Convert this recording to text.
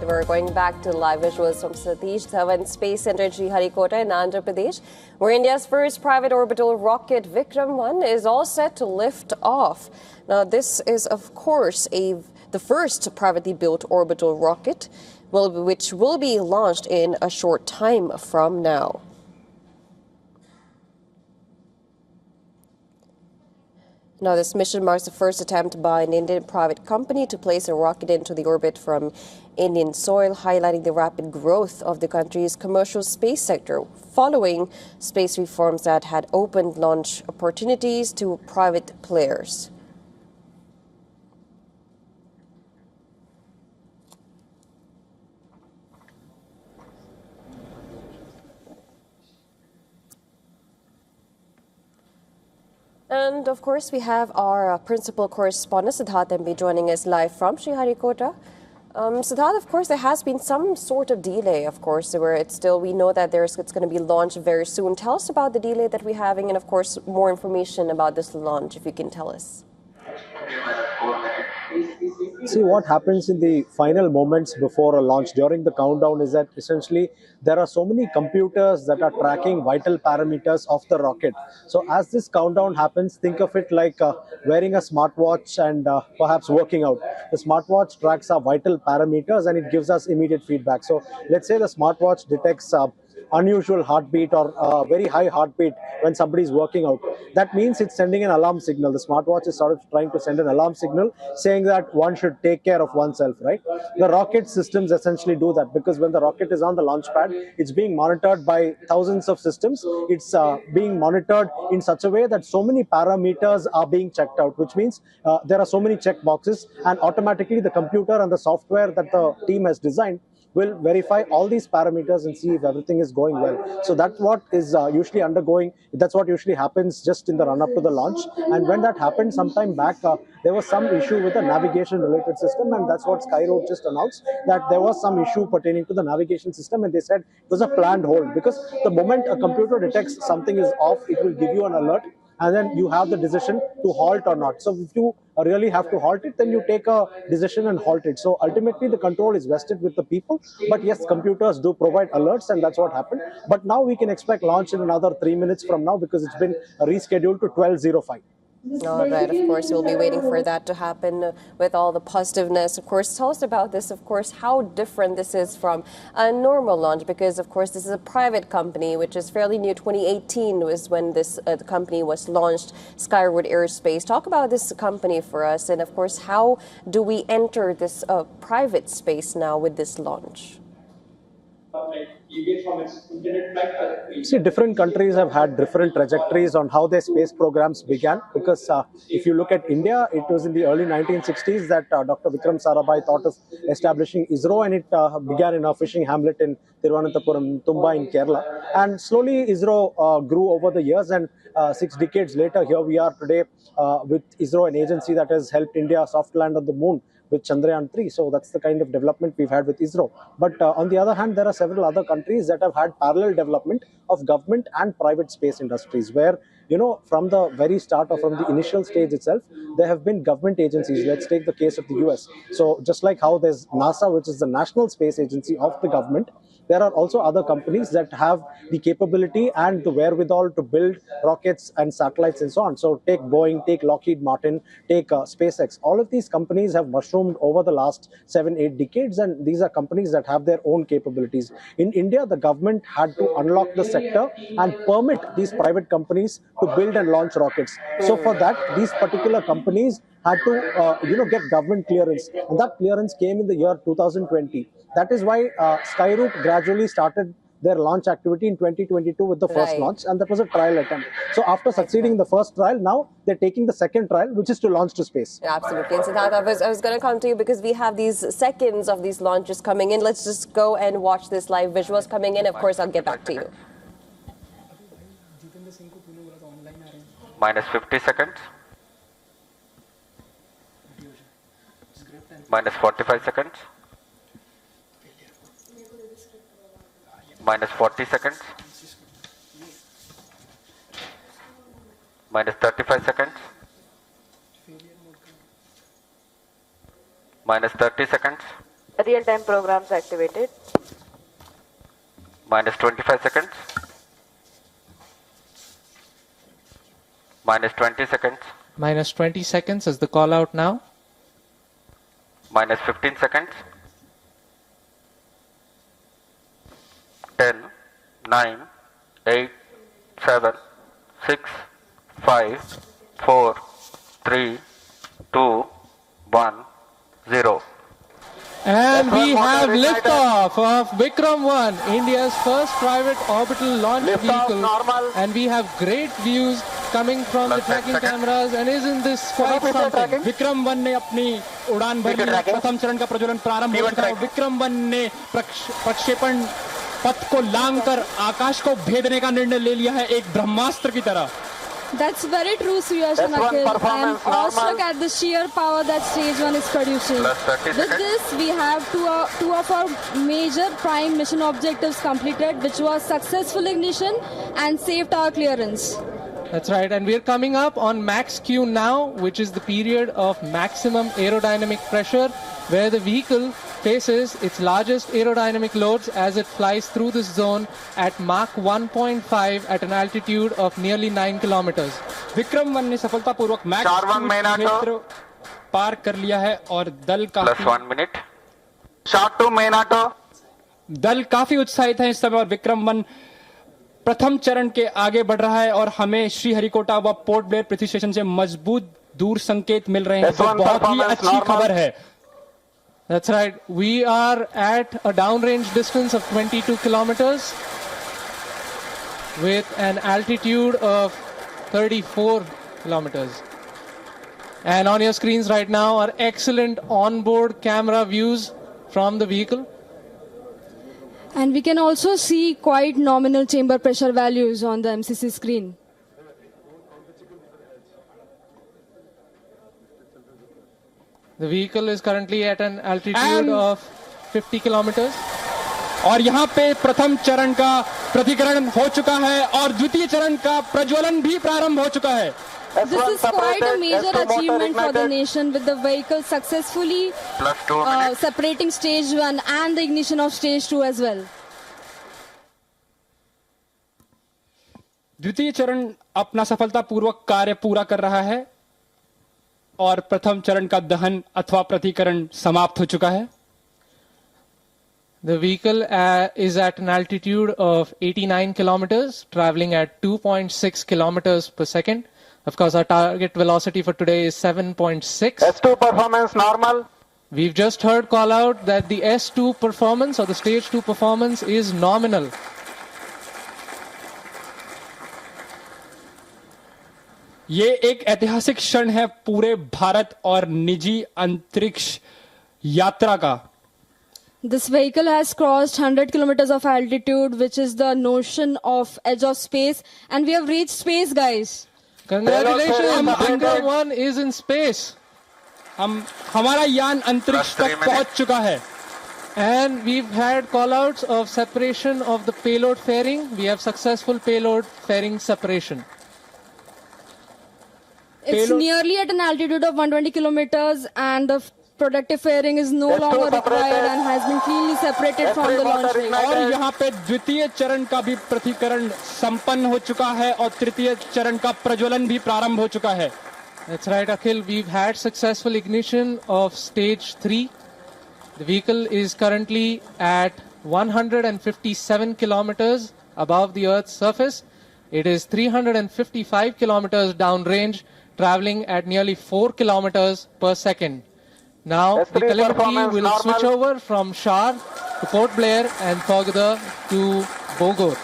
We're going back to live visuals from Satish Dhawan Space Centre in Sriharikota in Andhra Pradesh, where India's first private orbital rocket Vikram-1 is all set to lift off. Now, this is, of course, the first privately built orbital rocket, which will be launched in a short time from now. Now, this mission marks the first attempt by an Indian private company to place a rocket into the orbit from Indian soil, highlighting the rapid growth of the country's commercial space sector following space reforms that had opened launch opportunities to private players. And of course, we have our principal correspondent, Siddharth joining us live from Sriharikota. Siddharth, of course, there has been some sort of delay, of course, where we know that it's going to be launched very soon. Tell us about the delay that we're having and, of course, more information about this launch, if you can tell us. See, what happens in the final moments before a launch during the countdown is that essentially there are so many computers that are tracking vital parameters of the rocket. So as this countdown happens, think of it like wearing a smartwatch and perhaps working out. The smartwatch tracks our vital parameters and it gives us immediate feedback. So let's say the smartwatch detects unusual heartbeat or very high heartbeat when somebody is working out. That means it's sending an alarm signal. The smartwatch is sort of trying to send an alarm signal saying that one should take care of oneself, right? The rocket systems essentially do that because when the rocket is on the launch pad, it's being monitored by thousands of systems. It's being monitored in such a way that so many parameters are being checked out, which means there are so many check boxes, and automatically the computer and the software that the team has designed will verify all these parameters and see if everything is going well. So that's what is usually that's what usually happens just in the run-up to the launch. And when that happened sometime back, there was some issue with the navigation-related system, and that's what Skyroot just announced, that there was some issue pertaining to the navigation system, and they said it was a planned hold, because the moment a computer detects something is off, it will give you an alert, and then you have the decision to halt or not. So if you really have to halt it, then you take a decision and halt it. So ultimately the control is vested with the people, but yes, computers do provide alerts, and that's what happened. But now we can expect launch in another 3 minutes from now, because it's been rescheduled to 12:05. All right, of course, we'll be waiting for that to happen with all the positiveness. Of course, tell us about this, of course, how different this is from a normal launch, because, of course, this is a private company, which is fairly new. 2018 was when this company was launched, Skyroot Aerospace. Talk about this company for us, and, of course, how do we enter this private space now with this launch? See, different countries have had different trajectories on how their space programs began, because if you look at India, it was in the early 1960s that Dr. Vikram thought of establishing ISRO, and it began in a fishing hamlet in Thiruvananthapuram, Tumba in Kerala. And slowly ISRO grew over the years, and 6 decades later, here we are today with ISRO, an agency that has helped India soft land on the moon with Chandrayaan-3. So that's the kind of development we've had with ISRO. But on the other hand, there are several other countries that have had parallel development of government and private space industries, where, you know, from the very start or from the initial stage itself, there have been government agencies. Let's take the case of the US. So just like how there's NASA, which is the National Space Agency of the government, there are also other companies that have the capability and the wherewithal to build rockets and satellites and so on. So take Boeing, take Lockheed Martin, take SpaceX. All of these companies have mushroomed over the last 7-8 decades, and these are companies that have their own capabilities. In India, the government had to unlock the sector and permit these private companies to build and launch rockets. So for that, these particular companies had to get government clearance, and that clearance came in the year 2020. That is why Skyroot gradually started their launch activity in 2022 with the first launch, and that was a trial attempt. So after succeeding in the first trial, now they're taking the second trial, which is to launch to space. Yeah, absolutely. And Siddharth, I was going to come to you because we have these seconds of these launches coming in. Let's just go and watch this live visuals coming in. Of course, I'll get back to you. Minus 50 seconds. Minus 45 seconds. Minus 40 seconds. Minus 35 seconds. Minus 30 seconds. Real-time programs activated. Minus 25 seconds. Minus 20 seconds. Minus 20 seconds is the call out now. Minus 15 seconds. 10, 9, 8, 7, 6, 5, 4, 3, 2, 1, 0. And we have liftoff of Vikram-1, India's first private orbital launch vehicle. And we have great views coming from the tracking cameras. And isn't this quite something? विक्रम-1 ने अपनी उड़ान भर ली। प्रथम चरण का प्रज्वलन प्रारंभ हो चुका है। विक्रम-1 ने प्रक्षेपण पथ को लांघकर आकाश को भेदने का निर्णय ले लिया है, एक ब्रह्मास्त्र की तरह। That's very true, Suyash and Akhil. I'm awestruck at the sheer power that Stage 1 is producing. With this, we have two of our major prime mission objectives completed, which was successful ignition and safe tower clearance. That's right, and we're coming up on max Q now, which is the period of maximum aerodynamic pressure, where the vehicle faces its largest aerodynamic loads as it flies through this zone at Mach 1.5 at an altitude of nearly 9 kilometers. विक्रम-1 ने सफलतापूर्वक max क्षेत्र पार कर लिया है और दल Plus 1 minute. शॉर्ट टू मेन ऑटो। दल काफी उत्साहित है इस समय और विक्रम-1 प्रथम चरण के आगे बढ़ रहा है और हमें श्रीहरिकोटा व पोर्ट ब्लेयर पृथ्वी स्टेशन से मजबूत दूर संकेत मिल रहे हैं, तो बहुत ही अच्छी खबर है। That's right. We are at a downrange distance of 22 kilometers with an altitude of 34 kilometers. And on your screens right now are excellent onboard camera views from the vehicle. And we can also see quite nominal chamber pressure values on the MCC screen. The vehicle is currently at an altitude of 50 kilometers. और यहाँ पे प्रथम चरण का प्रतिकरण हो चुका है और द्वितीय चरण का प्रज्वलन भी प्रारंभ हो चुका है। This is quite a major achievement for the nation, with the vehicle successfully separating stage 1 and the ignition of stage 2 as well. द्वितीय चरण अपना सफलतापूर्वक कार्य पूरा कर रहा है और प्रथम चरण का दहन अथवा प्रतिकरण समाप्त हो चुका है। The vehicle is at an altitude of 89 kilometers, traveling at 2.6 kilometers per second. Of course, our target velocity for today is 7.6. S2 performance normal. We've just heard call out that the S2 performance or the stage 2 performance is nominal. ये एक ऐतिहासिक क्षण है पूरे भारत और निजी अंतरिक्ष यात्रा का। This vehicle has crossed 100 kilometers of altitude, which is the notion of edge of space, and we have reached space, guys. Congratulations, Vikram-1 is in space. हमारा यान अंतरिक्ष तक पहुंच चुका है। And we've had call-outs of separation of the payload fairing. We have successful payload fairing separation. It's nearly at an altitude of 120 kilometers, and the protective fairing is no longer required and has been cleanly separated from the launch ring. और यहाँ पे द्वितीय चरण का भी प्रतिकरण संपन्न हो चुका है और तृतीय चरण का प्रज्वलन भी प्रारंभ हो चुका है। That's right, Akhil. We've had successful ignition of stage 3. The vehicle is currently at 157 kilometers above the Earth's surface. It is 355 kilometers downrange, traveling at nearly 4 kilometers per second. Now, the telemetry will switch over from Shar to Port Blair and further to Bogor.